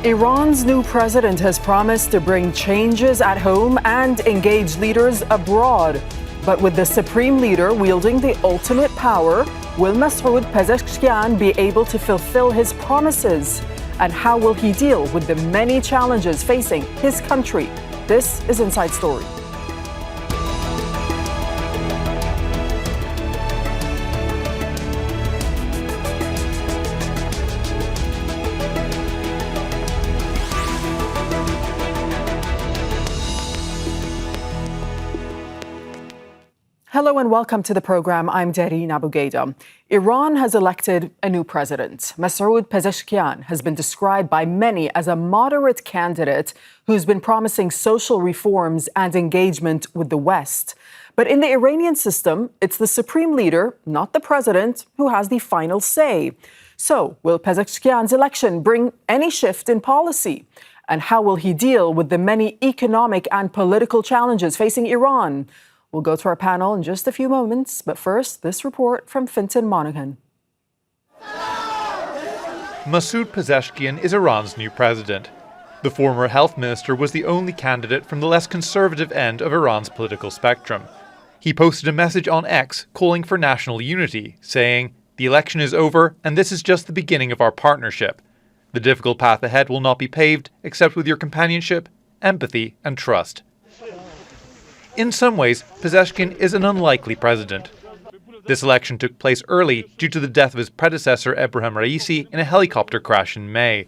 Iran's new president has promised to bring changes at home and engage leaders abroad. But with the supreme leader wielding the ultimate power, will Masoud Pezeshkian be able to fulfill his promises? And how will he deal with the many challenges facing his country? This is Inside Story. Hello and welcome to the program. I'm Dareen Abughaida. Iran has elected a new president. Masoud Pezeshkian has been described by many as a moderate candidate who's been promising social reforms and engagement with the West. But in the Iranian system, it's the supreme leader, not the president, who has the final say. So, will Pezeshkian's election bring any shift in policy? And how will he deal with the many economic and political challenges facing Iran? We'll go to our panel in just a few moments, but first, this report from Fintan Monaghan. Masoud Pezeshkian is Iran's new president. The former health minister was the only candidate from the less conservative end of Iran's political spectrum. He posted a message on X calling for national unity, saying, "The election is over, and this is just the beginning of our partnership. The difficult path ahead will not be paved except with your companionship, empathy, and trust." In some ways, Pezeshkian is an unlikely president. This election took place early due to the death of his predecessor Ebrahim Raisi in a helicopter crash in May.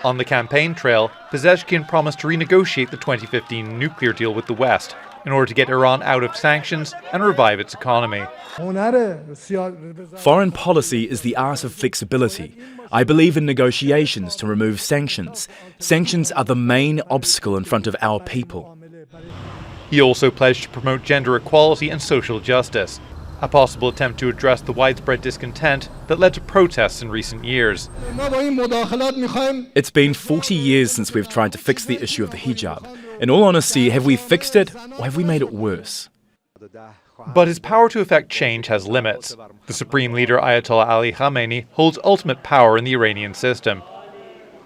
On the campaign trail, Pezeshkian promised to renegotiate the 2015 nuclear deal with the West in order to get Iran out of sanctions and revive its economy. Foreign policy is the art of flexibility. I believe in negotiations to remove sanctions. Sanctions are the main obstacle in front of our people. He also pledged to promote gender equality and social justice, a possible attempt to address the widespread discontent that led to protests in recent years. It's been 40 years since we've tried to fix the issue of the hijab. In all honesty, have we fixed it or have we made it worse? But his power to effect change has limits. The supreme leader Ayatollah Ali Khamenei holds ultimate power in the Iranian system.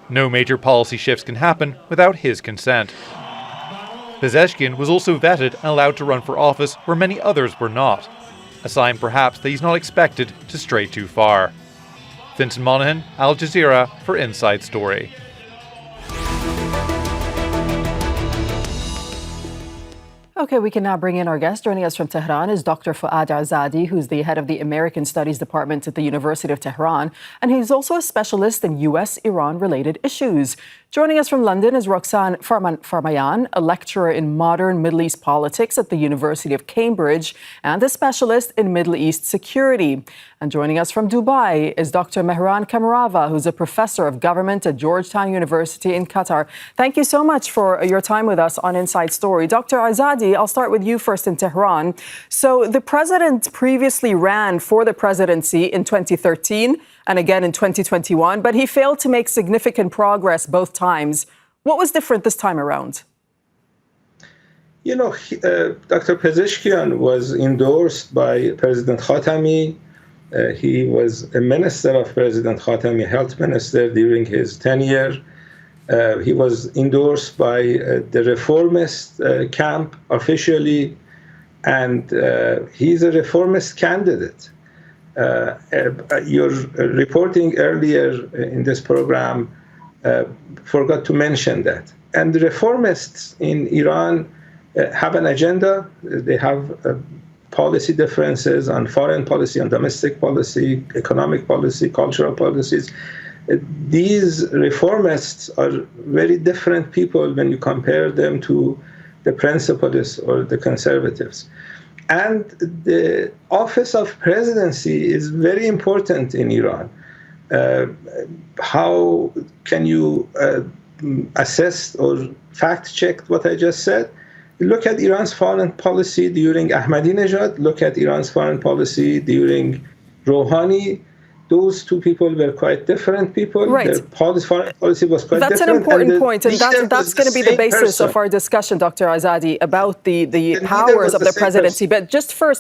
No major policy shifts can happen without his consent. Pezeshkian was also vetted and allowed to run for office where many others were not, a sign perhaps that he's not expected to stray too far. Fintan Monaghan, Al Jazeera for Inside Story. Okay, we can now bring in our guest. Joining us from Tehran is Dr. Foad Izadi, who's the head of the American Studies Department at the University of Tehran, and he's also a specialist in U.S.-Iran-related issues. Joining us from London is Roxane Farmanfarmaian, a lecturer in modern Middle East politics at the University of Cambridge and a specialist in Middle East security. And joining us from Dubai is Dr. Mehran Kamrava, who's a professor of government at Georgetown University in Qatar. Thank you so much for your time with us on Inside Story. Dr. Izadi, I'll start with you first in Tehran. So the president previously ran for the presidency in 2013 and again in 2021, but he failed to make significant progress both times. What was different this time around? You know, Dr. Pezeshkian was endorsed by President Khatami. He was a minister of President Khatami, health minister during his tenure. He was endorsed by the reformist camp officially, and he's a reformist candidate. Your reporting earlier in this program forgot to mention that. And the reformists in Iran have an agenda. They have policy differences on foreign policy, on domestic policy, economic policy, cultural policies. These reformists are very different people when you compare them to the principalists or the conservatives. And the office of presidency is very important in Iran. How can you assess or fact-check what I just said? Look at Iran's foreign policy during Ahmadinejad. Look at Iran's foreign policy during Rouhani. those two people were quite different people. Right. Their foreign policy was quite That's different. an important point, and leader that's was going to be the same basis person. of our discussion, Dr. Izadi, about the leader powers was of the the same presidency. person. But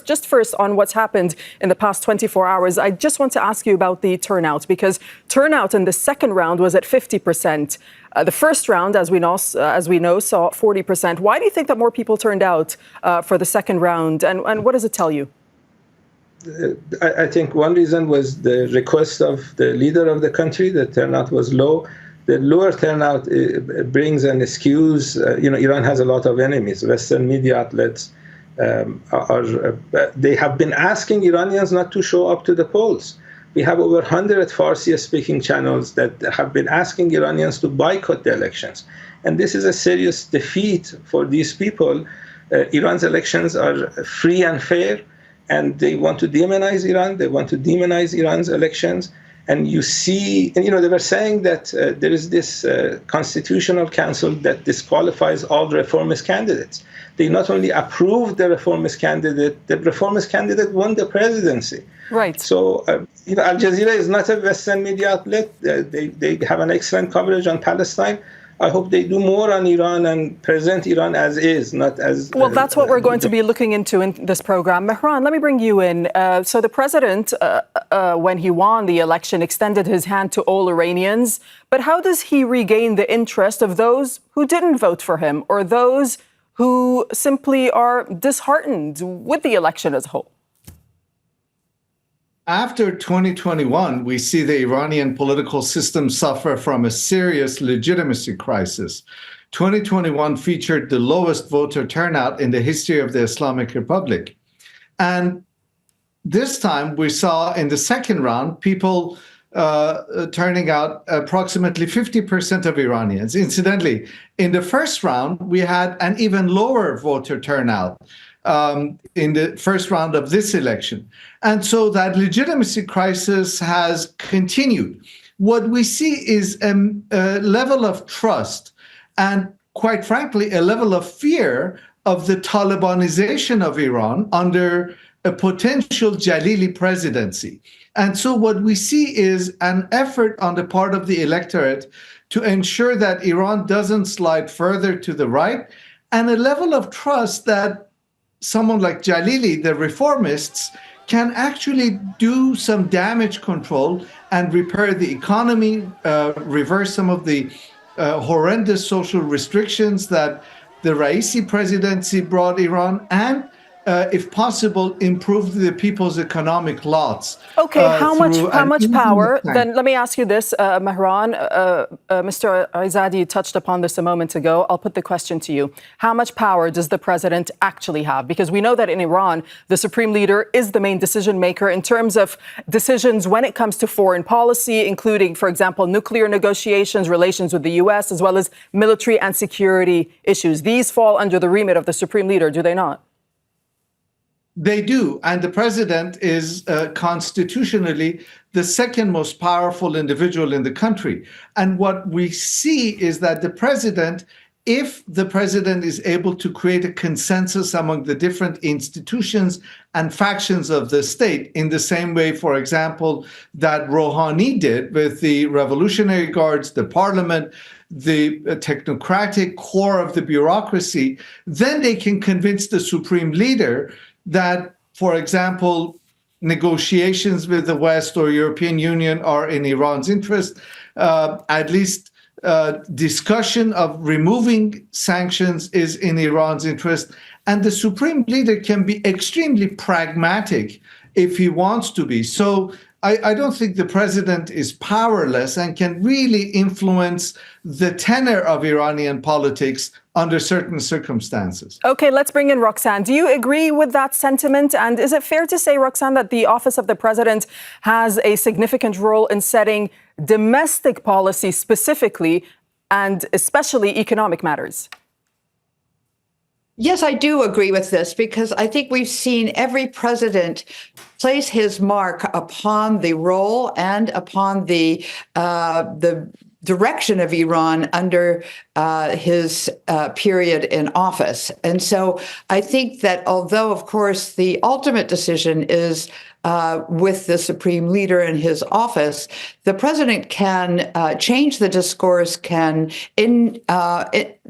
just first on what's happened in the past 24 hours, I just want to ask you about the turnout, because turnout in the second round was at 50%. The first round, as we know, saw 40%. Why do you think that more people turned out for the second round, and what does it tell you? I think one reason was the request of the leader of the country. The turnout was low. The lower turnout brings an excuse. Iran has a lot of enemies. Western media outlets they have been asking Iranians not to show up to the polls. We have over 100 Farsi-speaking channels that have been asking Iranians to boycott the elections. And this is a serious defeat for these people. Iran's elections are free and fair, and they want to demonize Iran. They want to demonize Iran's elections. And you see, they were saying that there is this constitutional council that disqualifies all reformist candidates. They not only approved the reformist candidate, the reformist candidate won the presidency. Right. So, Al Jazeera is not a Western media outlet. They have an excellent coverage on Palestine. I hope they do more on Iran and present Iran as is, not as... Well, that's what we're going to be looking into in this program. Mehran, let me bring you in. So the president, when he won the election, extended his hand to all Iranians. But how does he regain the interest of those who didn't vote for him, or those who simply are disheartened with the election as a whole? After 2021, we see the Iranian political system suffer from a serious legitimacy crisis. 2021 featured the lowest voter turnout in the history of the Islamic Republic. And this time we saw in the second round people turning out approximately 50% of Iranians. Incidentally, in the first round, we had an even lower voter turnout in the first round of this election. And so that legitimacy crisis has continued. What we see is a level of trust and, quite frankly, a level of fear of the Talibanization of Iran under a potential Jalili presidency. And so what we see is an effort on the part of the electorate to ensure that Iran doesn't slide further to the right, and a level of trust that someone like Jalili, the reformists, can actually do some damage control and repair the economy, reverse some of the horrendous social restrictions that the Raisi presidency brought Iran, and if possible, improve the people's economic lots. Okay, how much power? Then let me ask you this, Mehran. Mr. Izadi touched upon this a moment ago. I'll put the question to you. How much power does the president actually have? Because we know that in Iran, the supreme leader is the main decision maker in terms of decisions when it comes to foreign policy, including, for example, nuclear negotiations, relations with the U.S., as well as military and security issues. These fall under the remit of the supreme leader, do they not? They do. And the president is constitutionally the second most powerful individual in the country. And what we see is that the president, if the president is able to create a consensus among the different institutions and factions of the state, in the same way, for example, that Rouhani did with the Revolutionary Guards, the parliament, the technocratic core of the bureaucracy, then they can convince the supreme leader that, for example, negotiations with the West or European Union are in Iran's interest, at least discussion of removing sanctions is in Iran's interest, and the supreme leader can be extremely pragmatic if he wants to be. So I don't think the president is powerless and can really influence the tenor of Iranian politics under certain circumstances. Okay, let's bring in Roxane. Do you agree with that sentiment? And is it fair to say, Roxane, that the office of the president has a significant role in setting domestic policy specifically, and especially economic matters? Yes, I do agree with this, because I think we've seen every president place his mark upon the role and upon the direction of Iran under his period in office. And so I think that although, of course, the ultimate decision is with the supreme leader in his office, the president can change the discourse, can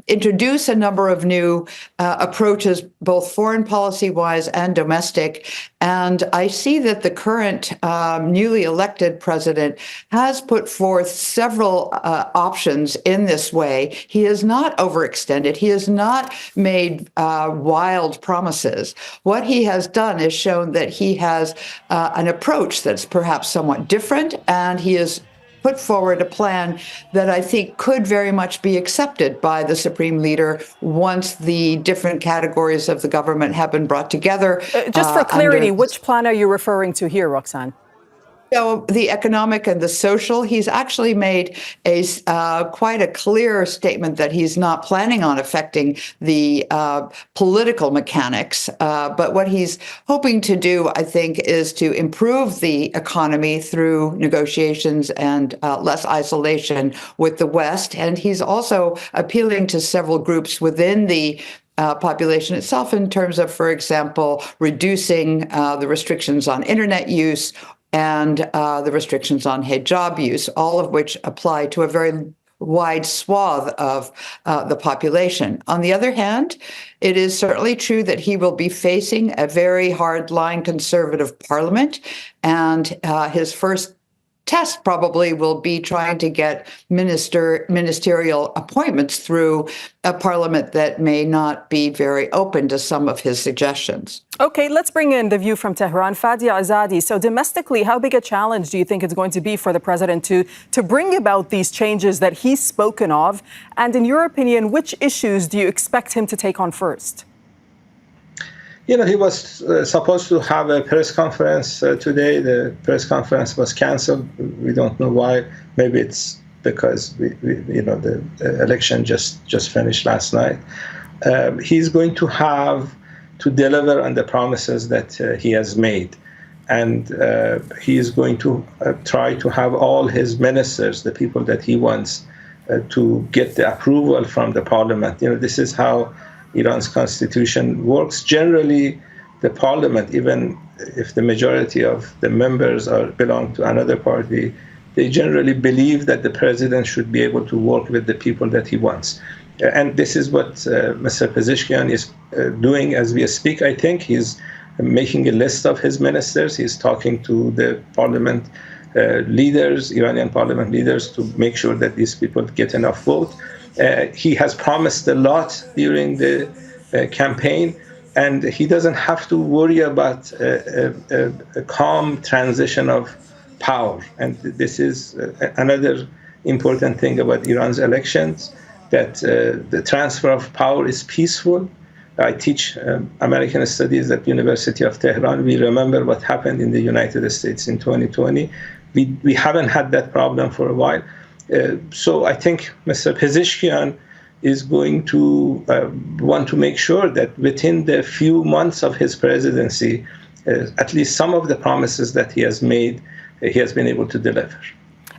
introduce a number of new approaches, both foreign policy-wise and domestic. And I see that the current newly elected president has put forth several options in this way. He has not overextended. He has not made wild promises. What he has done is shown that he has an approach that's perhaps somewhat different, and he has put forward a plan that I think could very much be accepted by the supreme leader once the different categories of the government have been brought together. Just for clarity, which plan are you referring to here, Roxane? So the economic and the social, he's actually made a quite a clear statement that he's not planning on affecting the political mechanics. But what he's hoping to do, I think, is to improve the economy through negotiations and less isolation with the West. And he's also appealing to several groups within the population itself in terms of, for example, reducing the restrictions on internet use and the restrictions on hijab use, all of which apply to a very wide swath of the population. On the other hand, it is certainly true that he will be facing a very hard-line conservative parliament, and his first test probably will be trying to get ministerial appointments through a parliament that may not be very open to some of his suggestions. Okay, let's bring in the view from Tehran. Fadia Izadi, so domestically, how big a challenge do you think it's going to be for the president to bring about these changes that he's spoken of? And in your opinion, which issues do you expect him to take on first? You know, he was supposed to have a press conference today. The press conference was canceled. We don't know why. Maybe it's because the election just finished last night. He's going to have to deliver on the promises that he has made, and he is going to try to have all his ministers, the people that he wants, to get the approval from the parliament. You know, this is how Iran's constitution works. Generally, the parliament, even if the majority of the members belong to another party, they generally believe that the president should be able to work with the people that he wants. And this is what Mr. Pezeshkian is doing as we speak. I think he's making a list of his ministers. He's talking to the parliament leaders, Iranian parliament leaders, to make sure that these people get enough vote. He has promised a lot during the campaign, and he doesn't have to worry about a calm transition of power. And this is another important thing about Iran's elections, that the transfer of power is peaceful. I teach American studies at the University of Tehran. We remember what happened in the United States in 2020. We haven't had that problem for a while. So I think Mr. Pezeshkian is going to want to make sure that within the few months of his presidency, at least some of the promises that he has made, he has been able to deliver.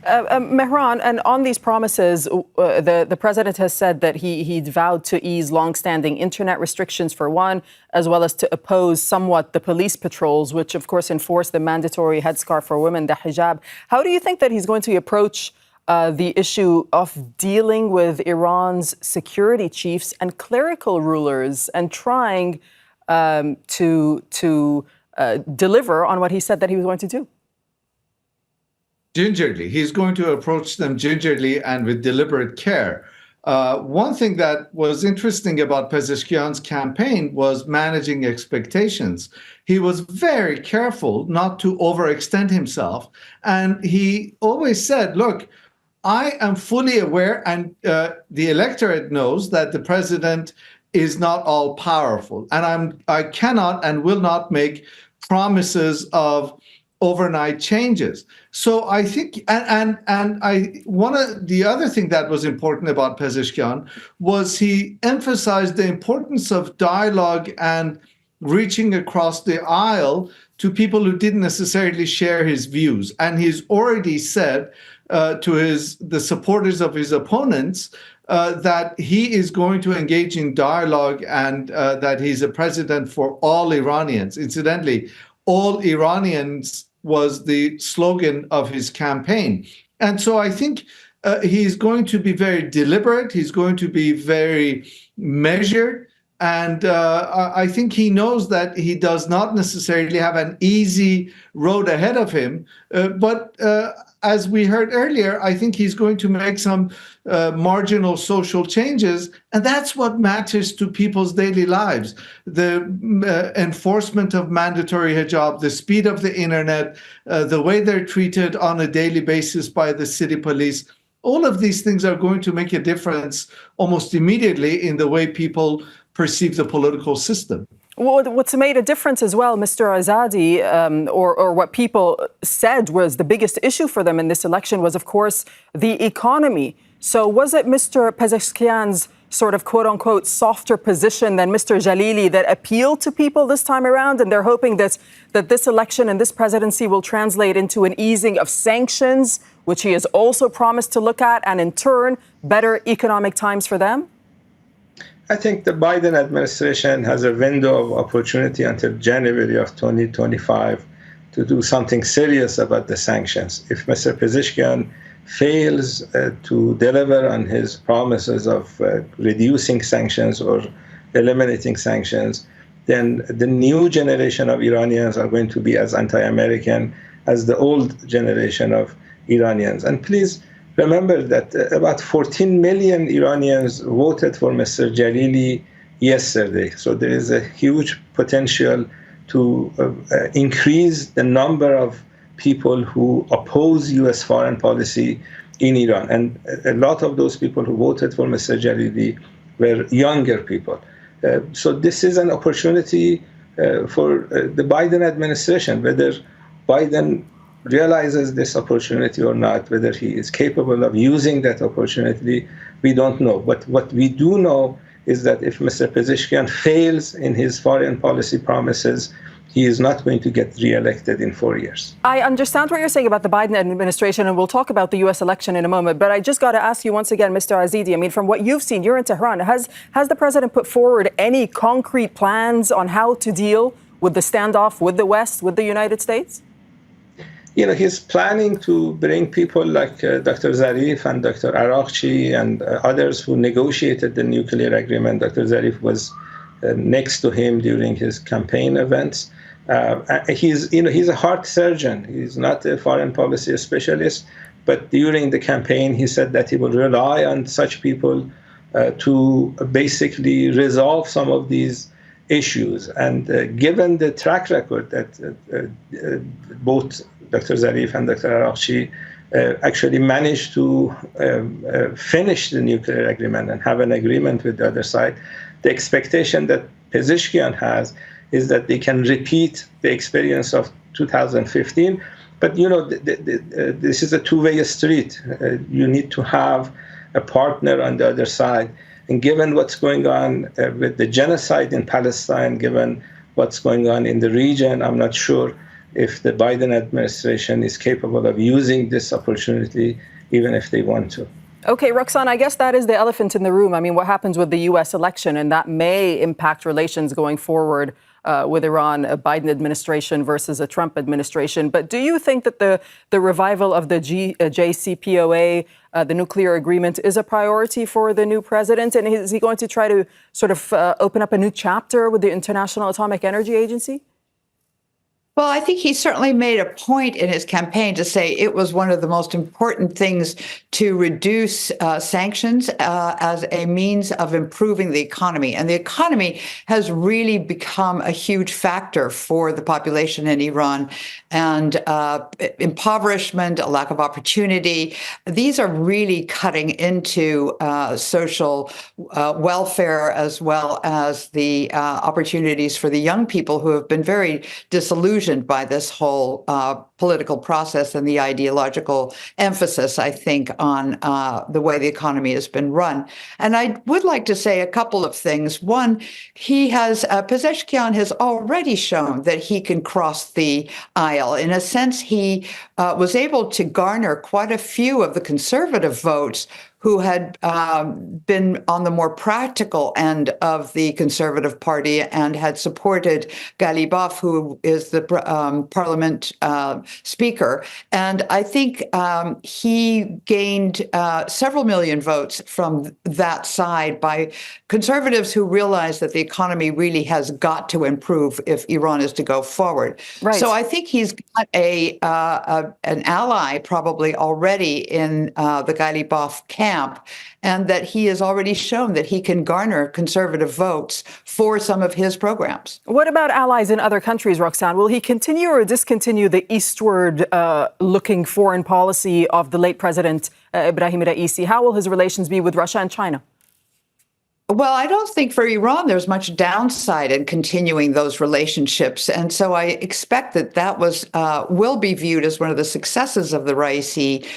Mehran, and on these promises, the president has said that he vowed to ease longstanding internet restrictions for one, as well as to oppose somewhat the police patrols, which of course enforce the mandatory headscarf for women, the hijab. How do you think that he's going to approach the issue of dealing with Iran's security chiefs and clerical rulers and trying to deliver on what he said that he was going to do? Gingerly. He's going to approach them gingerly and with deliberate care. One thing that was interesting about Pezeshkian's campaign was managing expectations. He was very careful not to overextend himself. And he always said, look, I am fully aware, and the electorate knows, that the president is not all powerful. And I cannot and will not make promises of overnight changes. So I think, one of the other thing that was important about Pezeshkian was he emphasized the importance of dialogue and reaching across the aisle to people who didn't necessarily share his views. And he's already said to the supporters of his opponents that he is going to engage in dialogue and that he's a president for all Iranians. Incidentally, all Iranians was the slogan of his campaign. And so I think he's going to be very deliberate. He's going to be very measured. And I think he knows that he does not necessarily have an easy road ahead of him. But as we heard earlier, I think he's going to make some marginal social changes. And that's what matters to people's daily lives. The enforcement of mandatory hijab, the speed of the internet, the way they're treated on a daily basis by the city police. All of these things are going to make a difference almost immediately in the way people perceive the political system. Well, what's made a difference as well, Mr. Izadi, or what people said was the biggest issue for them in this election was, of course, the economy. So was it Mr. Pezeshkian's sort of quote-unquote softer position than Mr. Jalili that appealed to people this time around? And they're hoping that this election and this presidency will translate into an easing of sanctions, which he has also promised to look at, and in turn, better economic times for them? I think the Biden administration has a window of opportunity until January of 2025 to do something serious about the sanctions. If Mr. Pezeshkian fails to deliver on his promises of reducing sanctions or eliminating sanctions, then the new generation of Iranians are going to be as anti-American as the old generation of Iranians. And please remember that about 14 million Iranians voted for Mr. Jalili yesterday. So there is a huge potential to increase the number of people who oppose U.S. foreign policy in Iran. And a lot of those people who voted for Mr. Jalili were younger people. So this is an opportunity for the Biden administration, whether Biden realizes this opportunity or not, whether he is capable of using that opportunity, we don't know. But what we do know is that if Mr. Pezeshkian fails in his foreign policy promises, he is not going to get reelected in 4 years. I understand what you're saying about the Biden administration, and we'll talk about the U.S. election in a moment. But I just got to ask you once again, Mr. Izadi, I mean, from what you've seen, you're in Tehran. Has the president put forward any concrete plans on how to deal with the standoff with the West, with the United States? You know, he's planning to bring people like Dr. Zarif and Dr. Araqchi and others who negotiated the nuclear agreement. Dr. Zarif was next to him during his campaign events. He's a heart surgeon. He's not a foreign policy specialist, but during the campaign, he said that he will rely on such people to basically resolve some of these issues. And given the track record that both Dr. Zarif and Dr. Araqchi actually managed to finish the nuclear agreement and have an agreement with the other side, the expectation that Pezeshkian has is that they can repeat the experience of 2015. But, you know, this is a two-way street. You need to have a partner on the other side. And given what's going on with the genocide in Palestine, given what's going on in the region, I'm not sure if the Biden administration is capable of using this opportunity, even if they want to. Okay, Roxane, I guess that is the elephant in the room. I mean, what happens with the U.S. election, and that may impact relations going forward with Iran, a Biden administration versus a Trump administration. But do you think that the revival of the JCPOA, the nuclear agreement, is a priority for the new president? And is he going to try to sort of open up a new chapter with the International Atomic Energy Agency? Well, I think he certainly made a point in his campaign to say it was one of the most important things to reduce sanctions as a means of improving the economy. And the economy has really become a huge factor for the population in Iran. And impoverishment, a lack of opportunity, these are really cutting into social welfare as well as the opportunities for the young people who have been very disillusioned by this whole political process and the ideological emphasis, I think, on the way the economy has been run. And I would like to say a couple of things. One, Pezeshkian has already shown that he can cross the aisle. In a sense, he was able to garner quite a few of the conservative votes who had been on the more practical end of the Conservative Party and had supported Ghalibaf, who is the parliament speaker. And I think he gained several million votes from that side by conservatives who realized that the economy really has got to improve if Iran is to go forward. Right. So I think he's got an ally probably already in the Ghalibaf camp, and that he has already shown that he can garner conservative votes for some of his programs. What about allies in other countries, Roxane? Will he continue or discontinue the eastward-looking foreign policy of the late President Ibrahim Raisi? How will his relations be with Russia and China? Well, I don't think for Iran there's much downside in continuing those relationships. And so I expect that will be viewed as one of the successes of the Raisi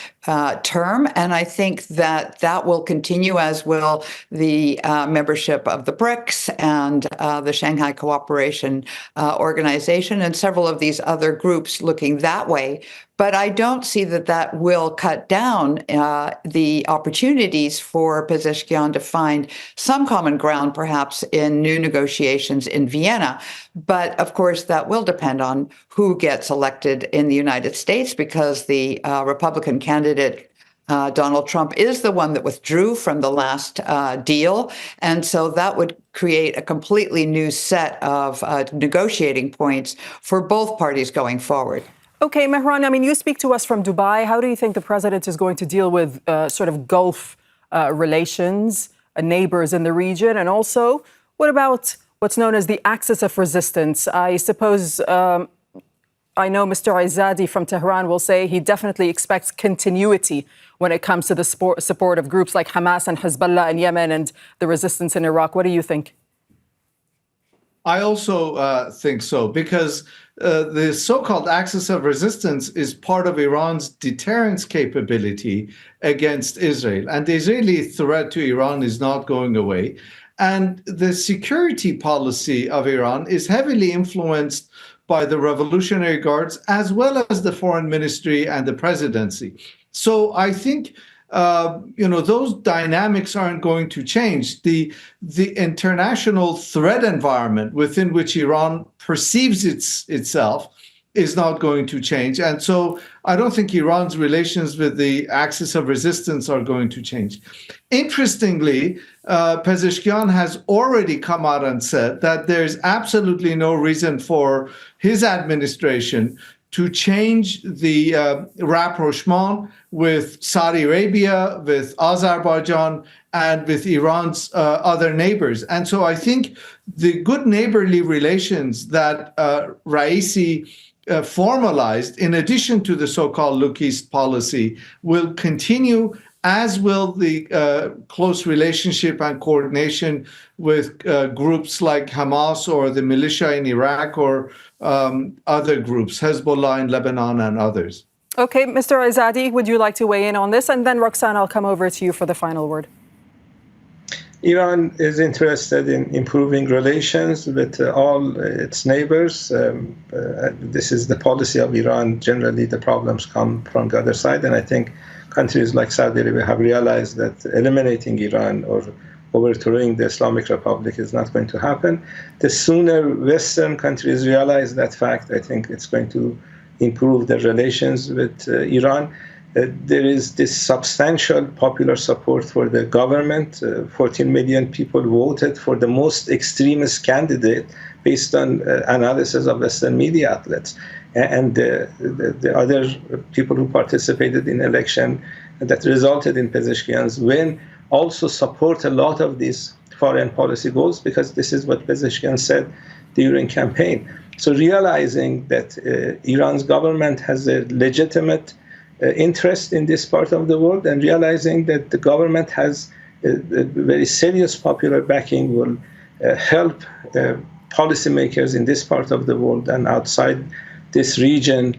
term. And I think that will continue, as will the membership of the BRICS and the Shanghai Cooperation Organization and several of these other groups looking that way. But I don't see that will cut down the opportunities for Pezeshkian to find some common ground, perhaps in new negotiations in Vienna. But of course, that will depend on who gets elected in the United States, because the Republican candidate Donald Trump is the one that withdrew from the last deal. And so that would create a completely new set of negotiating points for both parties going forward. Okay, Mehran, I mean, you speak to us from Dubai. How do you think the president is going to deal with sort of Gulf relations, neighbors in the region? And also, what about what's known as the axis of resistance? I suppose I know Mr. Izadi from Tehran will say he definitely expects continuity when it comes to the support of groups like Hamas and Hezbollah in Yemen and the resistance in Iraq. What do you think? I also think so, because the so-called axis of resistance is part of Iran's deterrence capability against Israel. And the Israeli threat to Iran is not going away. And the security policy of Iran is heavily influenced by the Revolutionary Guards, as well as the foreign ministry and the presidency. So I think those dynamics aren't going to change. The international threat environment within which Iran perceives itself is not going to change. And so I don't think Iran's relations with the axis of resistance are going to change. Interestingly, Pezeshkian has already come out and said that there's absolutely no reason for his administration to change the rapprochement with Saudi Arabia, with Azerbaijan, and with Iran's other neighbors. And so I think the good neighborly relations that Raisi formalized, in addition to the so-called Look East policy, will continue, as will the close relationship and coordination with groups like Hamas or the militia in Iraq or other groups, Hezbollah in Lebanon and others. Okay, Mr. Izadi, would you like to weigh in on this? And then, Roxane, I'll come over to you for the final word. Iran is interested in improving relations with all its neighbors. This is the policy of Iran. Generally, the problems come from the other side. And I think countries like Saudi Arabia have realized that eliminating Iran or overthrowing the Islamic Republic is not going to happen. The sooner Western countries realize that fact, I think it's going to improve their relations with Iran. There is this substantial popular support for the government. 14 million people voted for the most extremist candidate based on analysis of Western media outlets. And the other people who participated in election that resulted in Pezeshkian's win also support a lot of these foreign policy goals, because this is what Pezeshkian said during campaign. So realizing that Iran's government has a legitimate interest in this part of the world, and realizing that the government has a very serious popular backing will help policymakers in this part of the world and outside this region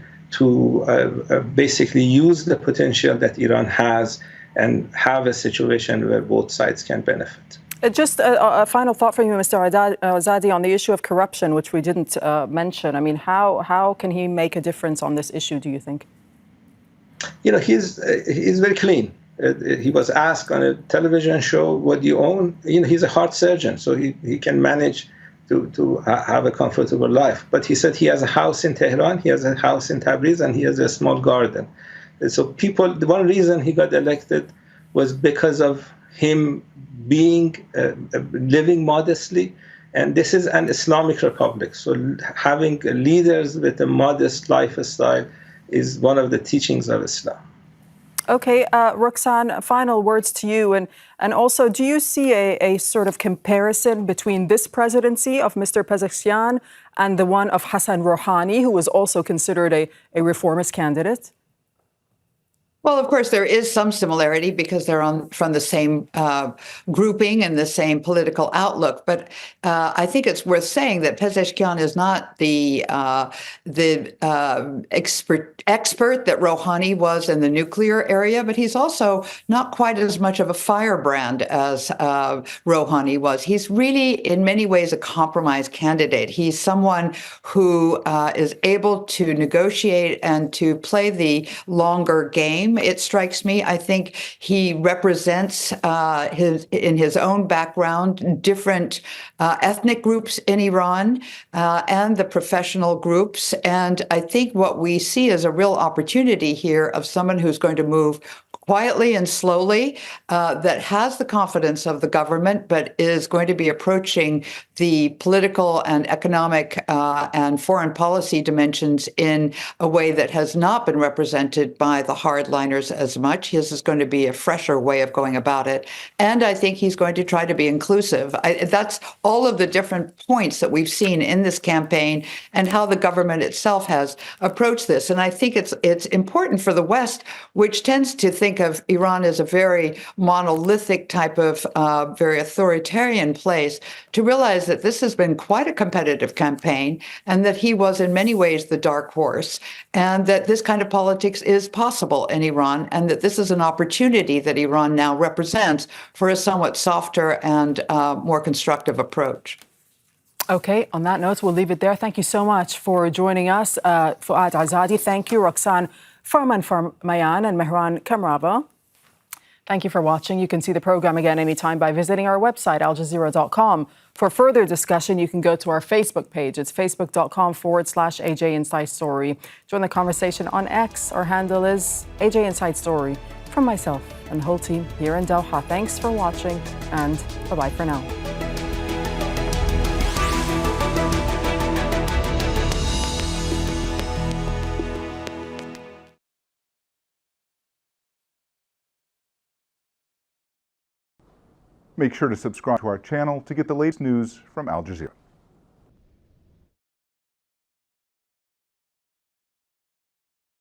basically use the potential that Iran has and have a situation where both sides can benefit. Just a final thought from you, Mr. Izadi, on the issue of corruption, which we didn't mention. I mean, how can he make a difference on this issue, do you think? He's very clean. He was asked on a television show, what do you own? He's a heart surgeon, so he can manage to have a comfortable life. But he said he has a house in Tehran, he has a house in Tabriz, and he has a small garden. And so the one reason he got elected was because of him living modestly. And this is an Islamic republic. So having leaders with a modest lifestyle is one of the teachings of Islam. Okay, Roxane, final words to you. And also, do you see a sort of comparison between this presidency of Mr. Pezeshkian and the one of Hassan Rouhani, who was also considered a reformist candidate? Well, of course, there is some similarity because they're from the same grouping and the same political outlook. But I think it's worth saying that Pezeshkian is not the expert that Rouhani was in the nuclear area, but he's also not quite as much of a firebrand as Rouhani was. He's really, in many ways, a compromise candidate. He's someone who is able to negotiate and to play the longer game. It strikes me. I think he represents in his own background different ethnic groups in Iran and the professional groups. And I think what we see is a real opportunity here of someone who's going to move quietly and slowly, that has the confidence of the government, but is going to be approaching the political and economic and foreign policy dimensions in a way that has not been represented by the hardliners as much. His is going to be a fresher way of going about it. And I think he's going to try to be inclusive. That's all of the different points that we've seen in this campaign and how the government itself has approached this. And I think it's important for the West, which tends to think of Iran as a very monolithic type of very authoritarian place, to realize that this has been quite a competitive campaign and that he was in many ways the dark horse, and that this kind of politics is possible in Iran, and that this is an opportunity that Iran now represents for a somewhat softer and more constructive approach. Okay, on that note, we'll leave it there. Thank you so much for joining us. Foad Izadi, thank you. Roxane, Farmanfarmaian, and Mehran, Kamrava. Thank you for watching. You can see the program again anytime by visiting our website, aljazeera.com. For further discussion, you can go to our Facebook page. It's facebook.com/AJ Inside Story. Join the conversation on X. Our handle is AJ Inside Story. From myself and the whole team here in Doha, thanks for watching, and bye-bye for now. Make sure to subscribe to our channel to get the latest news from Al Jazeera.